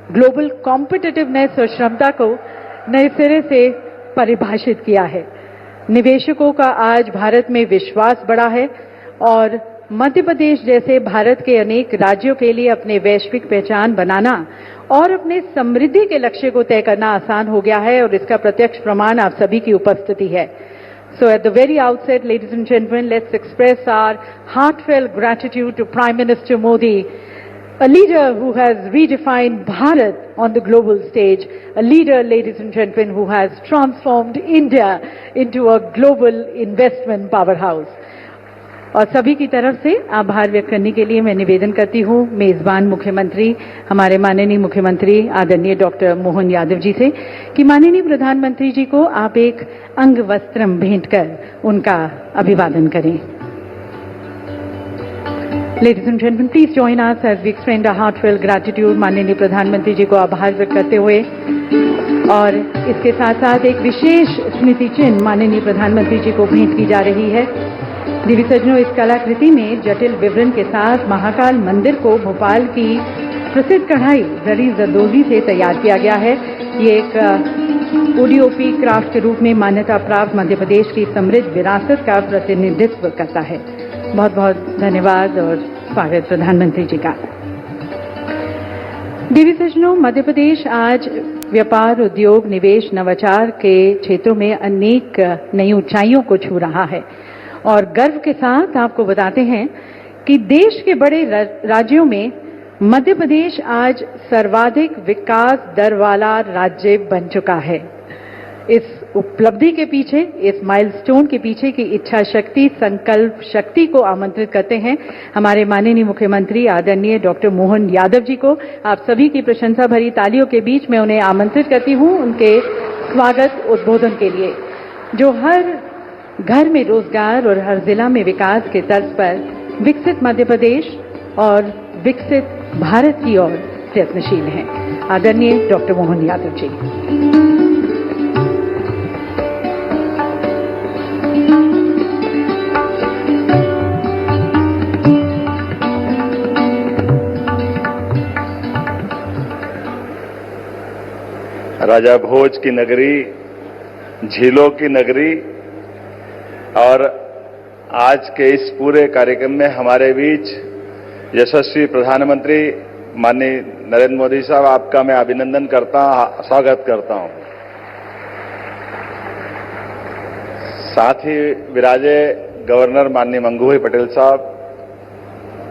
Global competitiveness और क्षमता को नए सिरे से परिभाषित किया है। निवेशकों का आज भारत में विश्वास बढ़ा है और मध्य प्रदेश जैसे भारत के अनेक राज्यों के लिए अपने वैश्विक पहचान बनाना और अपने समृद्धि के लक्ष्य को तय करना आसान हो गया है और इसका प्रत्यक्ष प्रमाण आप सभी की उपस्थिति है। So at the very outset, ladies and gentlemen, let's express our heartfelt gratitude to Prime Minister Modi, a leader who has redefined Bharat on the global stage, a leader, ladies and gentlemen, who has transformed India into a global investment powerhouse. और सभी की तरफ से आभार व्यक्त करने के लिए मैं निवेदन करती हूं मेजबान मुख्यमंत्री हमारे माननीय मुख्यमंत्री आदरणीय डॉक्टर मोहन यादव जी से कि माननीय प्रधानमंत्री जी को आप एक अंग वस्त्रम भेंट कर उनका अभिवादन करें। Ladies and gentleman, please join us as we extend our heartfelt gratitude. माननीय प्रधानमंत्री जी को आभार व्यक्त करते हुए और इसके साथ साथ एक विशेष स्मृति चिन्ह माननीय प्रधानमंत्री जी को भेंट की जा रही है। देवी सज्जनों, इस कलाकृति में जटिल विवरण के साथ महाकाल मंदिर को भोपाल की प्रसिद्ध कढ़ाई जरी जरदोजी से तैयार किया गया है। ये एक ओडीओपी क्राफ्ट के रूप में मान्यता प्राप्त मध्य प्रदेश की समृद्ध विरासत का प्रतिनिधित्व करता है। बहुत बहुत धन्यवाद और स्वागत प्रधानमंत्री जी का। देवी सज्जनों, मध्य प्रदेश आज व्यापार, उद्योग, निवेश, नवाचार के क्षेत्रों में अनेक नई ऊंचाइयों को छू रहा है और गर्व के साथ आपको बताते हैं कि देश के बड़े राज्यों में मध्य प्रदेश आज सर्वाधिक विकास दर वाला राज्य बन चुका है। इस उपलब्धि के पीछे, इस माइलस्टोन के पीछे की इच्छा शक्ति, संकल्प शक्ति को आमंत्रित करते हैं हमारे माननीय मुख्यमंत्री आदरणीय डॉक्टर मोहन यादव जी को। आप सभी की प्रशंसा भरी तालियों के बीच मैं उन्हें आमंत्रित करती हूं उनके स्वागत उद्बोधन के लिए, जो हर घर में रोजगार और हर जिला में विकास के तर्ज पर विकसित मध्य प्रदेश और विकसित भारत की ओर प्रयत्नशील हैं। आदरणीय डॉक्टर मोहन यादव जी। राजा भोज की नगरी, झीलों की नगरी और आज के इस पूरे कार्यक्रम में हमारे बीच यशस्वी प्रधानमंत्री माननीय नरेंद्र मोदी साहब, आपका मैं अभिनंदन करता हूं, स्वागत करता हूं। साथ ही विराजे गवर्नर माननीय मंगू भाई पटेल साहब,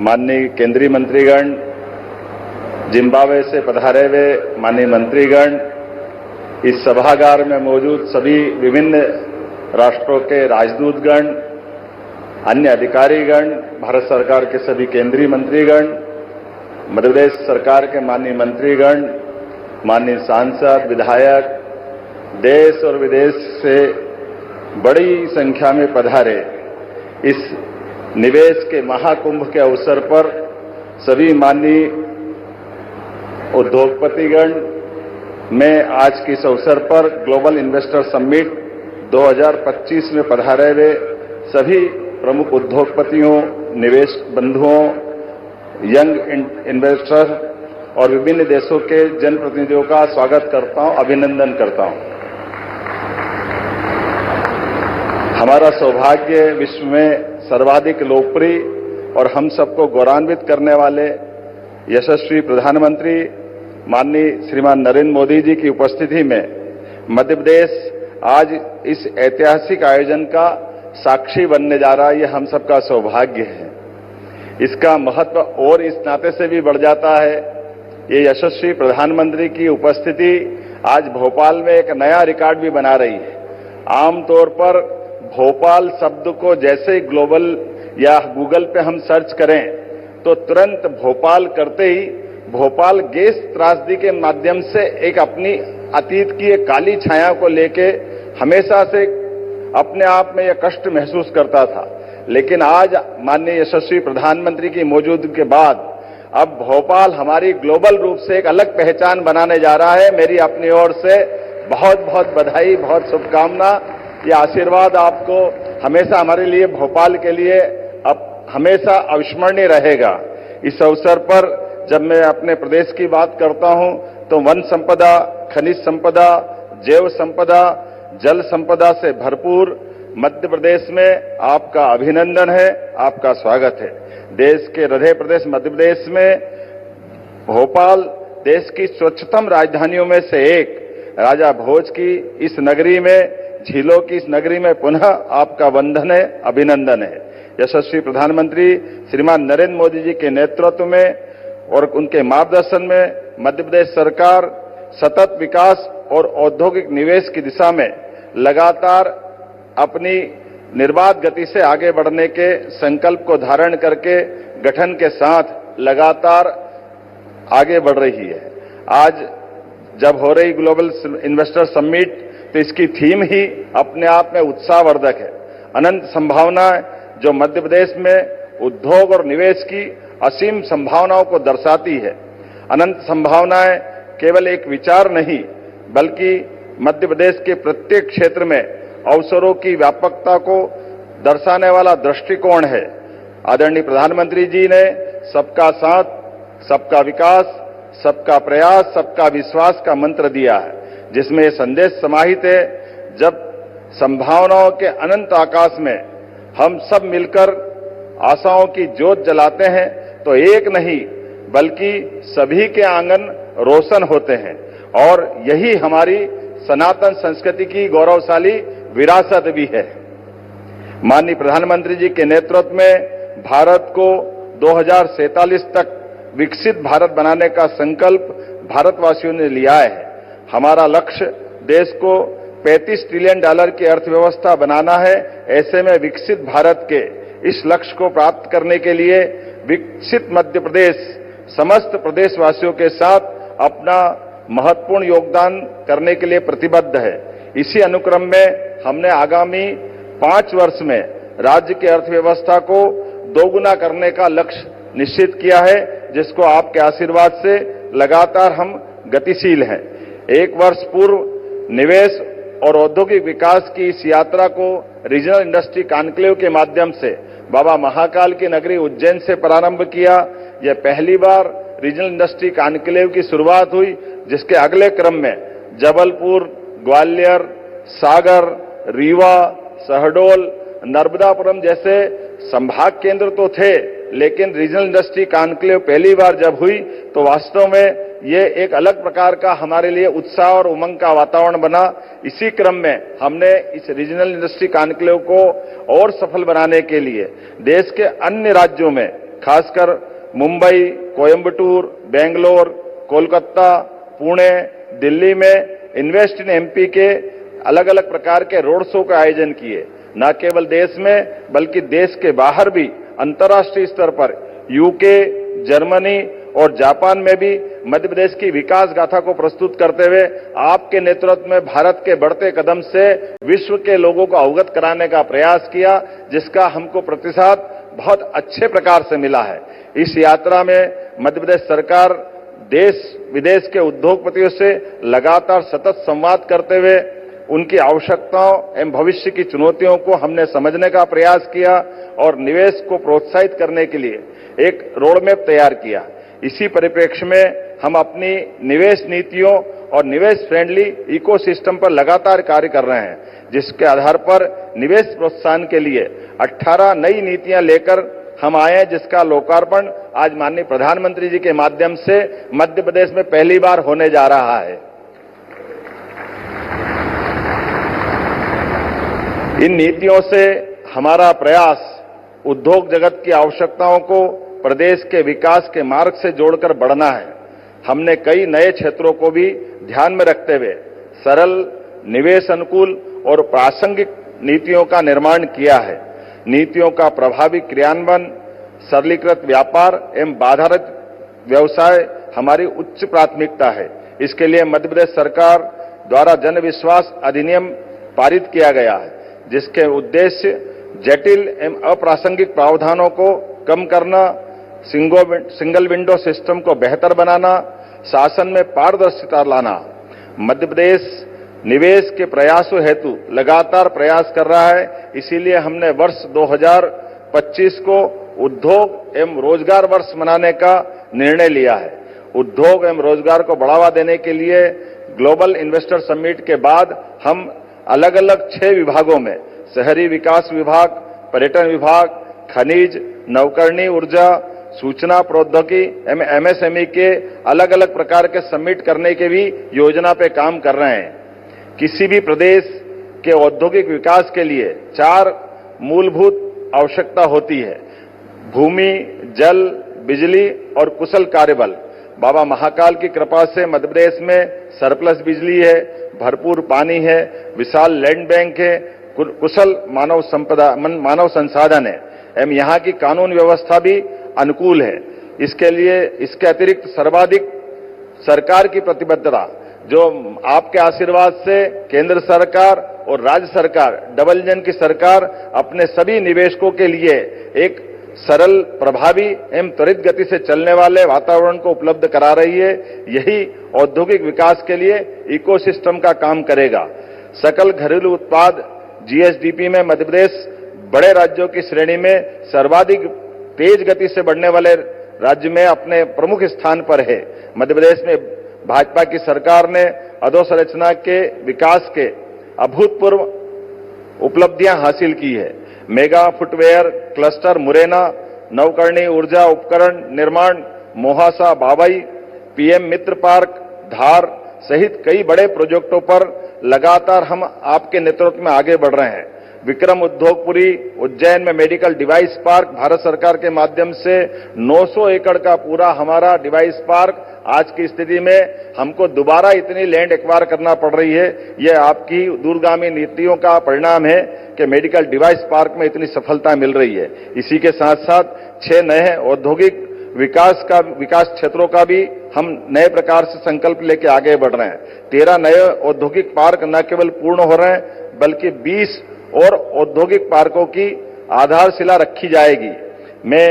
माननीय केंद्रीय मंत्रीगण, जिम्बाब्वे से पधारे हुए माननीय मंत्रीगण, इस सभागार में मौजूद सभी विभिन्न राष्ट्रों के राजदूतगण, अन्य अधिकारीगण, भारत सरकार के सभी केंद्रीय मंत्रीगण, मध्य प्रदेश सरकार के माननीय मंत्रीगण, माननीय सांसद, विधायक, देश और विदेश से बड़ी संख्या में पधारे इस निवेश के महाकुंभ के अवसर पर सभी माननीय उद्योगपतिगण, मैं आज के इस अवसर पर ग्लोबल इन्वेस्टर समिट 2025 में पधारे हुए सभी प्रमुख उद्योगपतियों, निवेश बंधुओं, यंग इन्वेस्टर और विभिन्न देशों के जनप्रतिनिधियों का स्वागत करता हूं, अभिनंदन करता हूं। हमारा सौभाग्य विश्व में सर्वाधिक लोकप्रिय और हम सबको गौरवान्वित करने वाले यशस्वी प्रधानमंत्री माननीय श्रीमान नरेंद्र मोदी जी की उपस्थिति में मध्य प्रदेश आज इस ऐतिहासिक आयोजन का साक्षी बनने जा रहा है। ये हम सबका सौभाग्य है। इसका महत्व और इस नाते से भी बढ़ जाता है, ये यशस्वी प्रधानमंत्री की उपस्थिति आज भोपाल में एक नया रिकॉर्ड भी बना रही है। आमतौर पर भोपाल शब्द को जैसे ग्लोबल या गूगल पे हम सर्च करें तो तुरंत भोपाल करते ही भोपाल गैस त्रासदी के माध्यम से एक अपनी अतीत की एक काली छाया को लेके हमेशा से अपने आप में यह कष्ट महसूस करता था, लेकिन आज माननीय यशस्वी प्रधानमंत्री की मौजूदगी के बाद अब भोपाल हमारी ग्लोबल रूप से एक अलग पहचान बनाने जा रहा है। मेरी अपनी ओर से बहुत बहुत बधाई, बहुत शुभकामना। यह आशीर्वाद आपको हमेशा हमारे लिए, भोपाल के लिए अब हमेशा अविस्मरणीय रहेगा। इस अवसर पर जब मैं अपने प्रदेश की बात करता हूं तो वन संपदा, खनिज संपदा, जैव संपदा, जल संपदा से भरपूर मध्य प्रदेश में आपका अभिनंदन है, आपका स्वागत है। देश के हृदय प्रदेश मध्य प्रदेश में भोपाल देश की स्वच्छतम राजधानियों में से एक, राजा भोज की इस नगरी में, झीलों की इस नगरी में पुनः आपका वंदन है, अभिनंदन है। यशस्वी प्रधानमंत्री श्रीमान नरेंद्र मोदी जी के नेतृत्व में और उनके मार्गदर्शन में मध्य प्रदेश सरकार सतत विकास और औद्योगिक निवेश की दिशा में लगातार अपनी निर्बाध गति से आगे बढ़ने के संकल्प को धारण करके गठन के साथ लगातार आगे बढ़ रही है। आज जब हो रही ग्लोबल इन्वेस्टर समिट तो इसकी थीम ही अपने आप में उत्साहवर्धक है। अनंत संभावनाएं जो मध्य प्रदेश में उद्योग और निवेश की असीम संभावनाओं को दर्शाती है। अनंत संभावनाएं केवल एक विचार नहीं बल्कि मध्य प्रदेश के प्रत्येक क्षेत्र में अवसरों की व्यापकता को दर्शाने वाला दृष्टिकोण है। आदरणीय प्रधानमंत्री जी ने सबका साथ, सबका विकास, सबका प्रयास, सबका विश्वास का मंत्र दिया है, जिसमें यह संदेश समाहित है, जब संभावनाओं के अनंत आकाश में हम सब मिलकर आशाओं की ज्योत जलाते हैं तो एक नहीं बल्कि सभी के आंगन रोशन होते हैं और यही हमारी सनातन संस्कृति की गौरवशाली विरासत भी है। माननीय प्रधानमंत्री जी के नेतृत्व में भारत को 2047 तक विकसित भारत बनाने का संकल्प भारतवासियों ने लिया है। हमारा लक्ष्य देश को $35 ट्रिलियन की अर्थव्यवस्था बनाना है। ऐसे में विकसित भारत के इस लक्ष्य को प्राप्त करने के लिए विकसित मध्य प्रदेश समस्त प्रदेशवासियों के साथ अपना महत्वपूर्ण योगदान करने के लिए प्रतिबद्ध है। इसी अनुक्रम में हमने आगामी 5 वर्ष में राज्य की अर्थव्यवस्था को दोगुना करने का लक्ष्य निश्चित किया है, जिसको आपके आशीर्वाद से लगातार हम गतिशील हैं। 1 वर्ष पूर्व निवेश और औद्योगिक विकास की इस यात्रा को रीजनल इंडस्ट्री कॉन्क्लेव के माध्यम से बाबा महाकाल की नगरी उज्जैन से प्रारंभ किया। यह पहली बार रीजनल इंडस्ट्री कॉन्क्लेव की शुरुआत हुई, जिसके अगले क्रम में जबलपुर, ग्वालियर, सागर, रीवा, शहडोल, नर्मदापुरम जैसे संभाग केंद्र तो थे, लेकिन रीजनल इंडस्ट्री कॉन्क्लेव पहली बार जब हुई तो वास्तव में ये एक अलग प्रकार का हमारे लिए उत्साह और उमंग का वातावरण बना। इसी क्रम में हमने इस रीजनल इंडस्ट्री कॉन्क्लेव को और सफल बनाने के लिए देश के अन्य राज्यों में, खासकर मुंबई, कोयंबटूर, बेंगलोर, कोलकाता, पुणे, दिल्ली में इन्वेस्ट इन एमपी के अलग अलग प्रकार के रोड शो का आयोजन किए। न केवल देश में बल्कि देश के बाहर भी अंतर्राष्ट्रीय स्तर पर यूके, जर्मनी और जापान में भी मध्य प्रदेश की विकास गाथा को प्रस्तुत करते हुए आपके नेतृत्व में भारत के बढ़ते कदम से विश्व के लोगों को अवगत कराने का प्रयास किया, जिसका हमको प्रतिसाद बहुत अच्छे प्रकार से मिला है। इस यात्रा में मध्य प्रदेश सरकार देश विदेश के उद्योगपतियों से लगातार सतत संवाद करते हुए उनकी आवश्यकताओं एवं भविष्य की चुनौतियों को हमने समझने का प्रयास किया और निवेश को प्रोत्साहित करने के लिए एक रोडमैप तैयार किया। इसी परिप्रेक्ष्य में हम अपनी निवेश नीतियों और निवेश फ्रेंडली इकोसिस्टम पर लगातार कार्य कर रहे हैं, जिसके आधार पर निवेश प्रोत्साहन के लिए 18 नई नीतियां लेकर हम आए हैं, जिसका लोकार्पण आज माननीय प्रधानमंत्री जी के माध्यम से मध्य प्रदेश में पहली बार होने जा रहा है। इन नीतियों से हमारा प्रयास उद्योग जगत की आवश्यकताओं को प्रदेश के विकास के मार्ग से जोड़कर बढ़ना है। हमने कई नए क्षेत्रों को भी ध्यान में रखते हुए सरल, निवेश अनुकूल और प्रासंगिक नीतियों का निर्माण किया है। नीतियों का प्रभावी क्रियान्वयन, सरलीकृत व्यापार एवं बाधारहित व्यवसाय हमारी उच्च प्राथमिकता है। इसके लिए मध्य प्रदेश सरकार द्वारा जन विश्वास अधिनियम पारित किया गया है, जिसके उद्देश्य जटिल एवं अप्रासंगिक प्रावधानों को कम करना, सिंगल विंडो सिस्टम को बेहतर बनाना, शासन में पारदर्शिता लाना। मध्य प्रदेश निवेश के प्रयासों हेतु लगातार प्रयास कर रहा है। इसीलिए हमने वर्ष 2025 को उद्योग एवं रोजगार वर्ष मनाने का निर्णय लिया है। उद्योग एवं रोजगार को बढ़ावा देने के लिए ग्लोबल इन्वेस्टर समिट के बाद हम अलग अलग 6 विभागों में शहरी विकास विभाग, पर्यटन विभाग, खनिज, नवकरणीय ऊर्जा, सूचना प्रौद्योगिकी एवं एमएसएमई के अलग अलग प्रकार के समिट करने के भी योजना पे काम कर रहे हैं। किसी भी प्रदेश के औद्योगिक विकास के लिए 4 मूलभूत आवश्यकता होती है: भूमि, जल, बिजली और कुशल कार्यबल। बाबा महाकाल की कृपा से मध्य प्रदेश में सरप्लस बिजली है, भरपूर पानी है, विशाल लैंड बैंक है, कुशल मानव संसाधन है एवं यहाँ की कानून व्यवस्था भी अनुकूल है। इसके अतिरिक्त सर्वाधिक सरकार की प्रतिबद्धता, जो आपके आशीर्वाद से केंद्र सरकार और राज्य सरकार, डबल इंजन की सरकार अपने सभी निवेशकों के लिए एक सरल, प्रभावी एवं त्वरित गति से चलने वाले वातावरण को उपलब्ध करा रही है। यही औद्योगिक विकास के लिए इकोसिस्टम का काम करेगा। सकल घरेलू उत्पाद जीएसडीपी में मध्य प्रदेश बड़े राज्यों की श्रेणी में सर्वाधिक तेज गति से बढ़ने वाले राज्य में अपने प्रमुख स्थान पर है। मध्य प्रदेश में भाजपा की सरकार ने अधोसंरचना के विकास के अभूतपूर्व उपलब्धियां हासिल की है। मेगा फुटवेयर क्लस्टर मुरैना, नवकरणीय ऊर्जा उपकरण निर्माण मोहासा बाबई, पीएम मित्र पार्क धार सहित कई बड़े प्रोजेक्टों पर लगातार हम आपके नेतृत्व में आगे बढ़ रहे हैं। विक्रम उद्योगपुरी उज्जैन में मेडिकल डिवाइस पार्क भारत सरकार के माध्यम से 900 एकड़ का पूरा हमारा डिवाइस पार्क, आज की स्थिति में हमको दोबारा इतनी लैंड एक्वायर करना पड़ रही है। यह आपकी दूरगामी नीतियों का परिणाम है कि मेडिकल डिवाइस पार्क में इतनी सफलता मिल रही है। इसी के साथ साथ 6 नए औद्योगिक विकास क्षेत्रों का भी हम नए प्रकार से संकल्प लेके आगे बढ़ रहे हैं। 13 नए औद्योगिक पार्क न केवल पूर्ण हो रहे हैं बल्कि 20 और औद्योगिक पार्कों की आधारशिला रखी जाएगी। मैं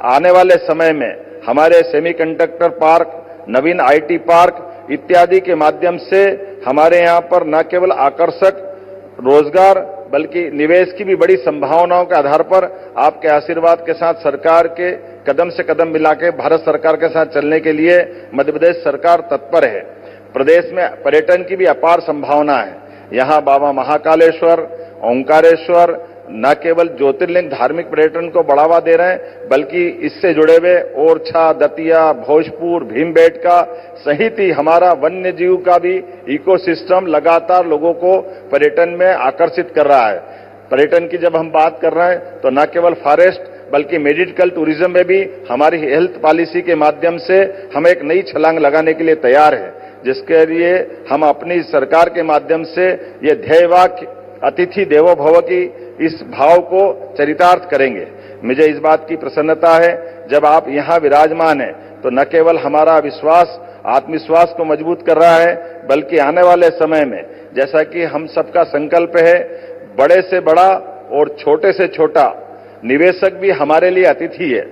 आने वाले समय में हमारे semiconductor park, Naveen IT park इत्यादि के माध्यम से हमारे यहां पर न केवल आकर्षक रोजगार बल्कि निवेश की भी बड़ी संभावनाओं के आधार पर आपके आशीर्वाद के साथ सरकार के कदम से कदम मिला के भारत सरकार के साथ चलने के लिए मध्य प्रदेश सरकार तत्पर है। प्रदेश में पर्यटन की भी अपार संभावना है। यहाँ बाबा महाकालेश्वर, ओंकारेश्वर न केवल ज्योतिर्लिंग धार्मिक पर्यटन को बढ़ावा दे रहे हैं बल्कि इससे जुड़े हुए ओरछा, दतिया, भोजपुर, भीमबेटका सहित ही हमारा वन्य जीव का भी इकोसिस्टम लगातार लोगों को पर्यटन में आकर्षित कर रहा है। पर्यटन की जब हम बात कर रहे हैं तो न केवल फॉरेस्ट बल्कि मेडिकल टूरिज्म में भी हमारी हेल्थ पॉलिसी के माध्यम से हम एक नई छलांग लगाने के लिए तैयार है, जिसके लिए हम अपनी सरकार के माध्यम से ये ध्येय वाक्य अतिथि देवो भव की इस भाव को चरितार्थ करेंगे। मुझे इस बात की प्रसन्नता है जब आप यहाँ विराजमान हैं तो न केवल हमारा विश्वास, आत्मविश्वास को मजबूत कर रहा है बल्कि आने वाले समय में जैसा कि हम सबका संकल्प है, बड़े से बड़ा और छोटे से छोटा निवेशक भी हमारे लिए अतिथि है।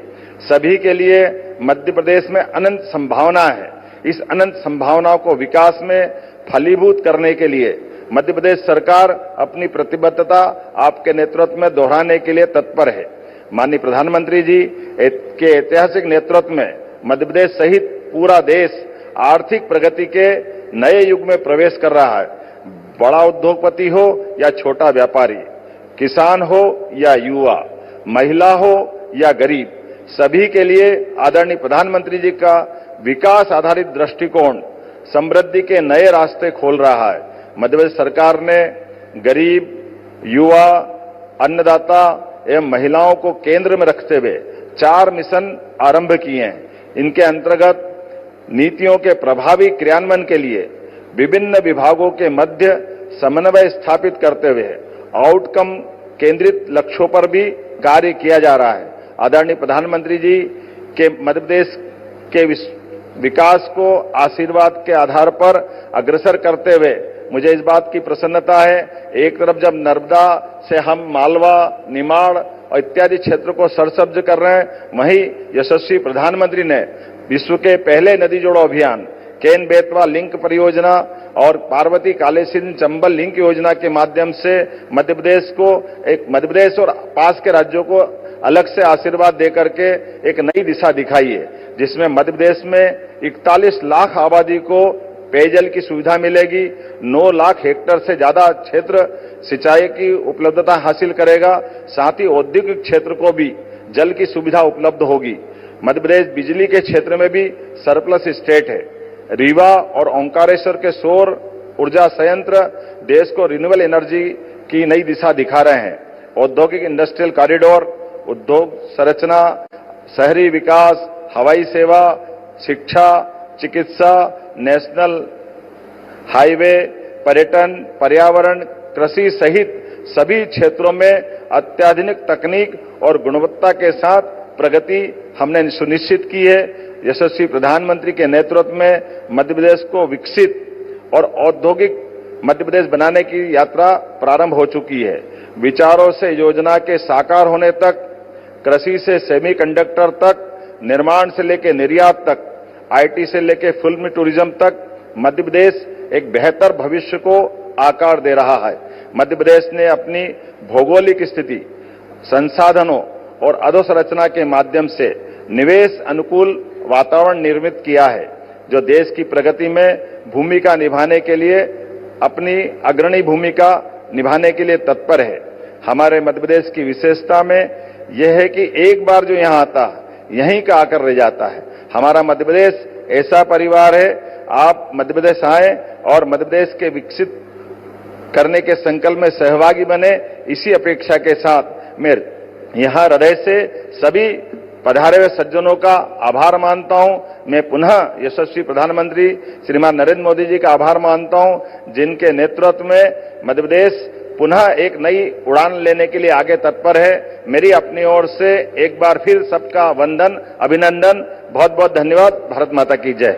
सभी के लिए मध्य प्रदेश में अनंत संभावना है। इस अनंत संभावनाओं को विकास में फलीभूत करने के लिए मध्य प्रदेश सरकार अपनी प्रतिबद्धता आपके नेतृत्व में दोहराने के लिए तत्पर है। माननीय प्रधानमंत्री जी के ऐतिहासिक नेतृत्व में मध्य प्रदेश सहित पूरा देश आर्थिक प्रगति के नए युग में प्रवेश कर रहा है। बड़ा उद्योगपति हो या छोटा व्यापारी, किसान हो या युवा, महिला हो या गरीब, सभी के लिए आदरणीय प्रधानमंत्री जी का विकास आधारित दृष्टिकोण समृद्धि के नए रास्ते खोल रहा है। मध्य प्रदेश सरकार ने गरीब, युवा, अन्नदाता एवं महिलाओं को केंद्र में रखते हुए 4 मिशन आरंभ किए हैं। इनके अंतर्गत नीतियों के प्रभावी क्रियान्वयन के लिए विभिन्न विभागों के मध्य समन्वय स्थापित करते हुए आउटकम केंद्रित लक्ष्यों पर भी कार्य किया जा रहा है। आदरणीय प्रधानमंत्री जी के मध्य प्रदेश के विकास को आशीर्वाद के आधार पर अग्रसर करते हुए मुझे इस बात की प्रसन्नता है, एक तरफ जब नर्मदा से हम मालवा, निमाड़ और इत्यादि क्षेत्र को सरसब्ज कर रहे हैं, वहीं यशस्वी प्रधानमंत्री ने विश्व के पहले नदी जोड़ो अभियान केन बेतवा लिंक परियोजना और पार्वती कालेसिन चंबल लिंक योजना के माध्यम से मध्य प्रदेश और पास के राज्यों को अलग से आशीर्वाद देकर के एक नई दिशा दिखाई है, जिसमें मध्य प्रदेश में 41 लाख आबादी को पेयजल की सुविधा मिलेगी, 9 लाख हेक्टेयर से ज्यादा क्षेत्र सिंचाई की उपलब्धता हासिल करेगा, साथ ही औद्योगिक क्षेत्र को भी जल की सुविधा उपलब्ध होगी। मध्य प्रदेश बिजली के क्षेत्र में भी सरप्लस स्टेट है। रीवा और ओंकारेश्वर के सौर ऊर्जा संयंत्र देश को रिन्यूएबल एनर्जी की नई दिशा दिखा रहे हैं। औद्योगिक इंडस्ट्रियल कॉरिडोर, उद्योग संरचना, शहरी विकास, हवाई सेवा, शिक्षा, चिकित्सा, नेशनल हाईवे, पर्यटन, पर्यावरण, कृषि सहित सभी क्षेत्रों में अत्याधुनिक तकनीक और गुणवत्ता के साथ प्रगति हमने सुनिश्चित की है। यशस्वी प्रधानमंत्री के नेतृत्व में मध्य प्रदेश को विकसित और औद्योगिक मध्य प्रदेश बनाने की यात्रा प्रारंभ हो चुकी है। विचारों से योजना के साकार होने तक, कृषि से सेमीकंडक्टर तक, निर्माण से लेकर निर्यात तक, आईटी से लेकर फिल्म टूरिज्म तक मध्य प्रदेश एक बेहतर भविष्य को आकार दे रहा है। मध्य प्रदेश ने अपनी भौगोलिक स्थिति, संसाधनों और अधोसंरचना के माध्यम से निवेश अनुकूल वातावरण निर्मित किया है, जो देश की प्रगति में भूमिका निभाने के लिए अपनी अग्रणी भूमिका निभाने के लिए तत्पर है। हमारे मध्य प्रदेश की विशेषता में यह है कि एक बार जो यहाँ आता है यहीं का आकर रह जाता है। हमारा मध्य प्रदेश ऐसा परिवार है, आप मध्य प्रदेश आए और मध्य प्रदेश के विकसित करने के संकल्प में सहभागी बने, इसी अपेक्षा के साथ मैं यहाँ हृदय से सभी पधारे हुए सज्जनों का आभार मानता हूं। मैं पुनः यशस्वी प्रधानमंत्री श्रीमान नरेंद्र मोदी जी का आभार मानता हूं, जिनके नेतृत्व में मध्य प्रदेश पुनः एक नई उड़ान लेने के लिए आगे तत्पर है। मेरी अपनी ओर से एक बार फिर सबका वंदन, अभिनंदन, बहुत बहुत धन्यवाद। भारत माता की जय।